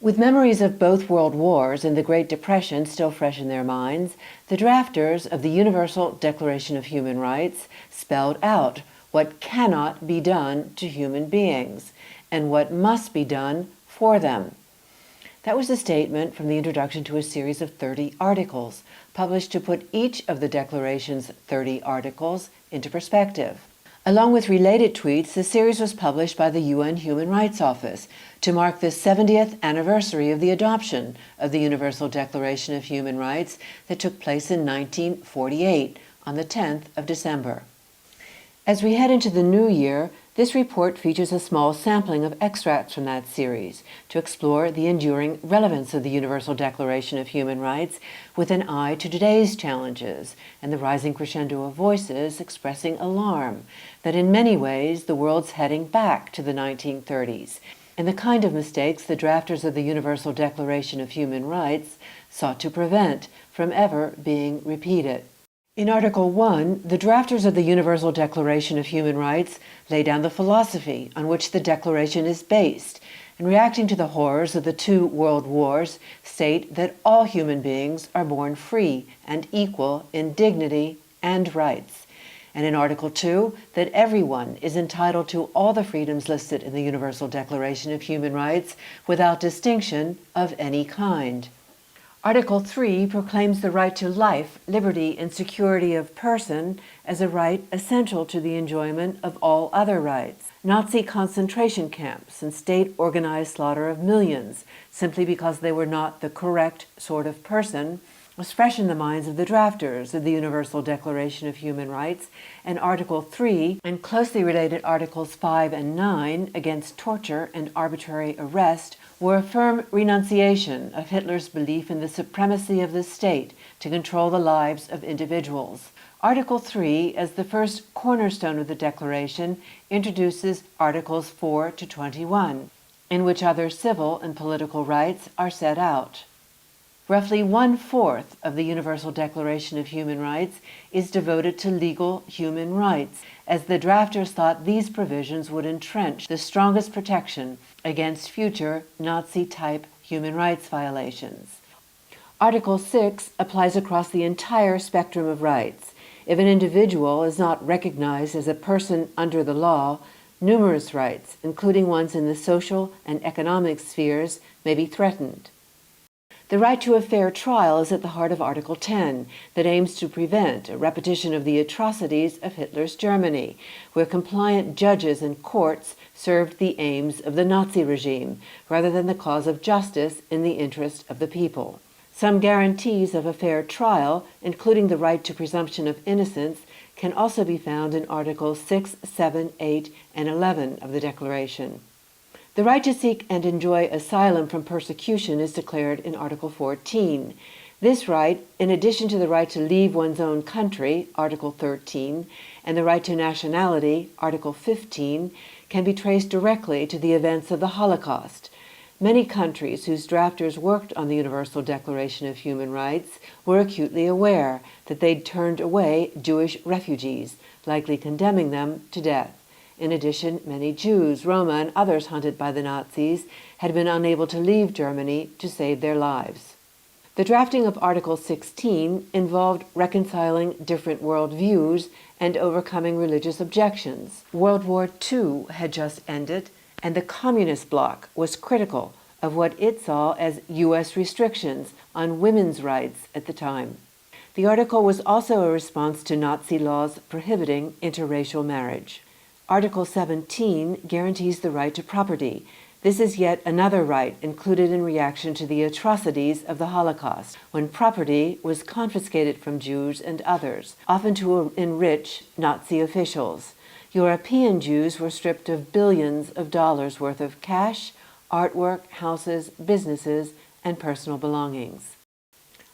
With memories of both world wars and the Great Depression still fresh in their minds, the drafters of the Universal Declaration of Human Rights spelled out what cannot be done to human beings and what must be done for them. That was a statement from the introduction to a series of 30 articles, published to put each of the Declaration's 30 articles into perspective. Along with related tweets, the series was published by the UN Human Rights Office to mark the 70th anniversary of the adoption of the Universal Declaration of Human Rights that took place in 1948 on the 10th of December. As we head into the new year, this report features a small sampling of extracts from that series to explore the enduring relevance of the Universal Declaration of Human Rights with an eye to today's challenges and the rising crescendo of voices expressing alarm that in many ways the world's heading back to the 1930s and the kind of mistakes the drafters of the Universal Declaration of Human Rights sought to prevent from ever being repeated. In Article 1, the drafters of the Universal Declaration of Human Rights lay down the philosophy on which the Declaration is based, and reacting to the horrors of the two world wars, state that all human beings are born free and equal in dignity and rights. And in Article 2, that everyone is entitled to all the freedoms listed in the Universal Declaration of Human Rights without distinction of any kind. Article 3 proclaims the right to life, liberty, and security of person as a right essential to the enjoyment of all other rights. Nazi concentration camps and state-organized slaughter of millions simply because they were not the correct sort of person was fresh in the minds of the drafters of the Universal Declaration of Human Rights, and Article 3 and closely related Articles 5 and 9 against torture and arbitrary arrest were a firm renunciation of Hitler's belief in the supremacy of the state to control the lives of individuals. Article 3, as the first cornerstone of the Declaration, introduces Articles 4 to 21, in which other civil and political rights are set out. Roughly 1/4 of the Universal Declaration of Human Rights is devoted to legal human rights, as the drafters thought these provisions would entrench the strongest protection against future Nazi-type human rights violations. Article 6 applies across the entire spectrum of rights. If an individual is not recognized as a person under the law, numerous rights, including ones in the social and economic spheres, may be threatened. The right to a fair trial is at the heart of Article 10, that aims to prevent a repetition of the atrocities of Hitler's Germany, where compliant judges and courts served the aims of the Nazi regime, rather than the cause of justice in the interest of the people. Some guarantees of a fair trial, including the right to presumption of innocence, can also be found in Articles 6, 7, 8, and 11 of the Declaration. The right to seek and enjoy asylum from persecution is declared in Article 14. This right, in addition to the right to leave one's own country, Article 13, and the right to nationality, Article 15, can be traced directly to the events of the Holocaust. Many countries whose drafters worked on the Universal Declaration of Human Rights were acutely aware that they'd turned away Jewish refugees, likely condemning them to death. In addition, many Jews, Roma, and others hunted by the Nazis had been unable to leave Germany to save their lives. The drafting of Article 16 involved reconciling different worldviews and overcoming religious objections. World War II had just ended, and the communist bloc was critical of what it saw as U.S. restrictions on women's rights at the time. The article was also a response to Nazi laws prohibiting interracial marriage. Article 17 guarantees the right to property. This is yet another right included in reaction to the atrocities of the Holocaust, when property was confiscated from Jews and others, often to enrich Nazi officials. European Jews were stripped of billions of dollars worth of cash, artwork, houses, businesses, and personal belongings.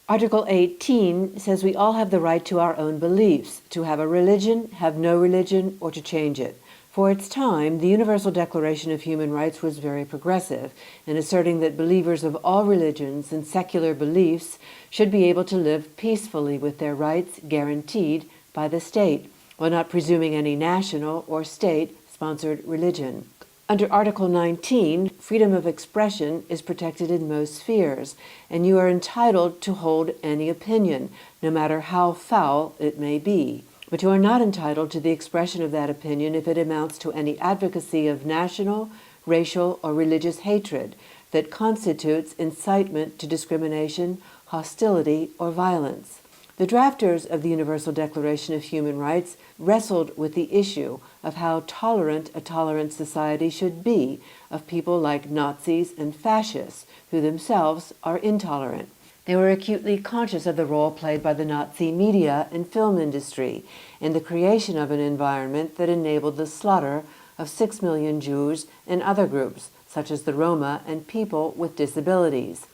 Article 18 says we all have the right to our own beliefs, to have a religion, have no religion, or to change it. For its time, the Universal Declaration of Human Rights was very progressive in asserting that believers of all religions and secular beliefs should be able to live peacefully with their rights guaranteed by the state, while not presuming any national or state-sponsored religion. Under Article 19, freedom of expression is protected in most spheres, and you are entitled to hold any opinion, no matter how foul it may be. But you are not entitled to the expression of that opinion if it amounts to any advocacy of national, racial, or religious hatred that constitutes incitement to discrimination, hostility, or violence. The drafters of the Universal Declaration of Human Rights wrestled with the issue of how tolerant a tolerant society should be of people like Nazis and fascists, who themselves are intolerant. They were acutely conscious of the role played by the Nazi media and film industry in the creation of an environment that enabled the slaughter of 6 million Jews and other groups, such as the Roma and people with disabilities.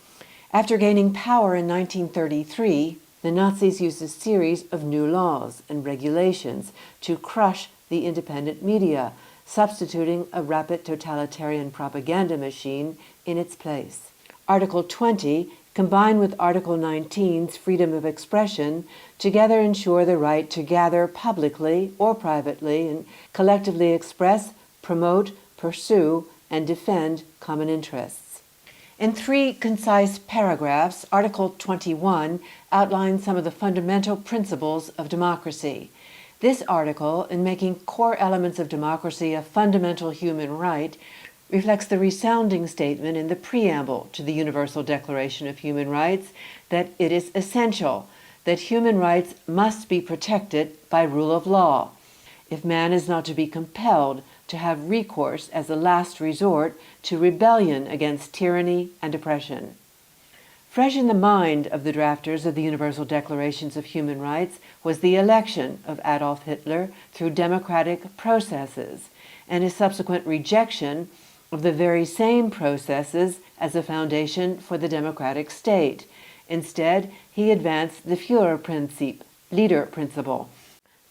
After gaining power in 1933, the Nazis used a series of new laws and regulations to crush the independent media, substituting a rapid totalitarian propaganda machine in its place. Article 20, combined with Article 19's freedom of expression, together ensure the right to gather publicly or privately and collectively express, promote, pursue, and defend common interests. In 3 concise paragraphs, Article 21 outlines some of the fundamental principles of democracy. This article, in making core elements of democracy a fundamental human right, reflects the resounding statement in the preamble to the Universal Declaration of Human Rights that it is essential that human rights must be protected by rule of law, if man is not to be compelled to have recourse as a last resort to rebellion against tyranny and oppression. Fresh in the mind of the drafters of the Universal Declarations of Human Rights was the election of Adolf Hitler through democratic processes and his subsequent rejection of the very same processes as a foundation for the democratic state. Instead, he advanced the Führerprinzip, leader principle,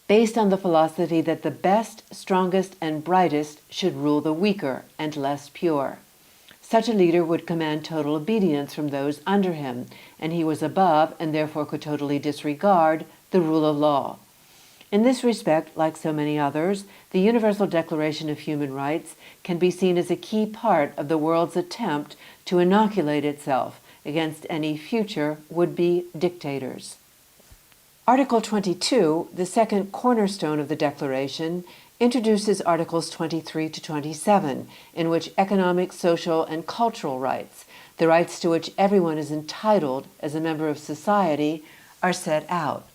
based on the philosophy that the best, strongest, and brightest should rule the weaker and less pure. Such a leader would command total obedience from those under him, and he was above and therefore could totally disregard the rule of law. In this respect, like so many others, the Universal Declaration of Human Rights can be seen as a key part of the world's attempt to inoculate itself against any future would-be dictators. Article 22, the second cornerstone of the Declaration, introduces Articles 23 to 27, in which economic, social, and cultural rights, the rights to which everyone is entitled as a member of society, are set out.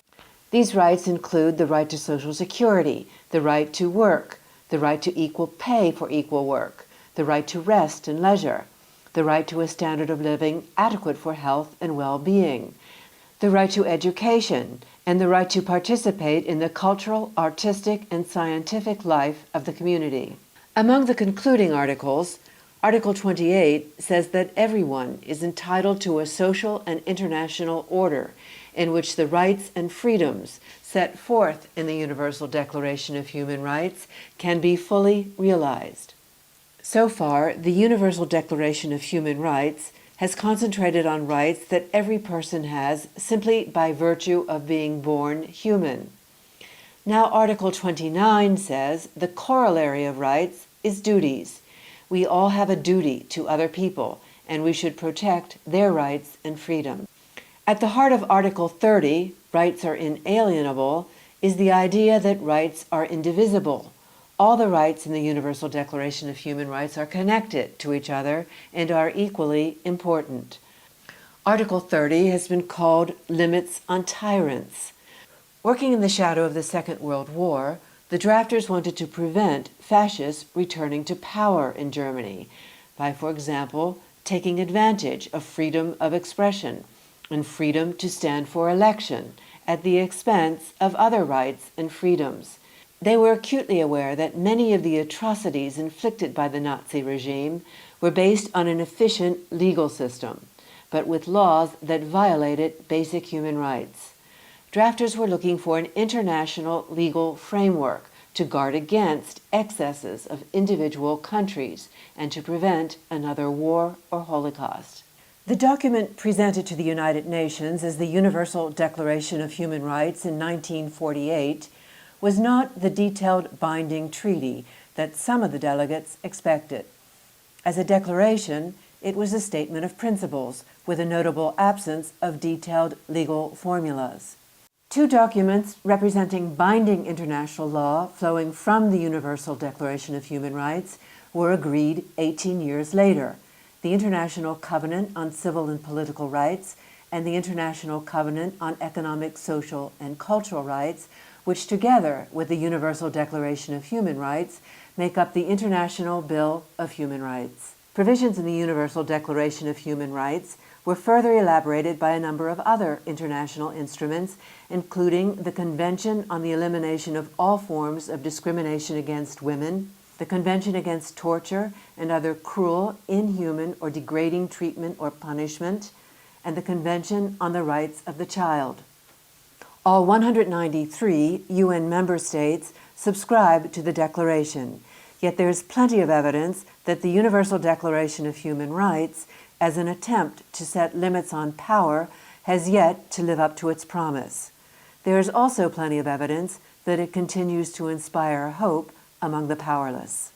These rights include the right to Social Security, the right to work, the right to equal pay for equal work, the right to rest and leisure, the right to a standard of living adequate for health and well-being, the right to education, and the right to participate in the cultural, artistic, and scientific life of the community. Among the concluding articles, Article 28 says that everyone is entitled to a social and international order in which the rights and freedoms set forth in the Universal Declaration of Human Rights can be fully realized. So far, the Universal Declaration of Human Rights has concentrated on rights that every person has simply by virtue of being born human. Now Article 29 says the corollary of rights is duties. We all have a duty to other people, and we should protect their rights and freedom. At the heart of Article 30, rights are inalienable, is the idea that rights are indivisible. All the rights in the Universal Declaration of Human Rights are connected to each other and are equally important. Article 30 has been called Limits on Tyrants. Working in the shadow of the Second World War, the drafters wanted to prevent fascists returning to power in Germany by, for example, taking advantage of freedom of expression and freedom to stand for election at the expense of other rights and freedoms. They were acutely aware that many of the atrocities inflicted by the Nazi regime were based on an efficient legal system, but with laws that violated basic human rights. Drafters were looking for an international legal framework to guard against excesses of individual countries and to prevent another war or Holocaust. The document presented to the United Nations as the Universal Declaration of Human Rights in 1948 was not the detailed binding treaty that some of the delegates expected. As a declaration, it was a statement of principles, with a notable absence of detailed legal formulas. Two documents representing binding international law flowing from the Universal Declaration of Human Rights were agreed 18 years later: the International Covenant on Civil and Political Rights and the International Covenant on Economic, Social, and Cultural Rights, which together with the Universal Declaration of Human Rights make up the International Bill of Human Rights. Provisions in the Universal Declaration of Human Rights were further elaborated by a number of other international instruments, including the Convention on the Elimination of All Forms of Discrimination Against Women, the Convention Against Torture and Other Cruel, Inhuman, or Degrading Treatment or Punishment, and the Convention on the Rights of the Child. All 193 UN member states subscribe to the Declaration, yet there is plenty of evidence that the Universal Declaration of Human Rights, as an attempt to set limits on power, has yet to live up to its promise. There is also plenty of evidence that it continues to inspire hope among the powerless.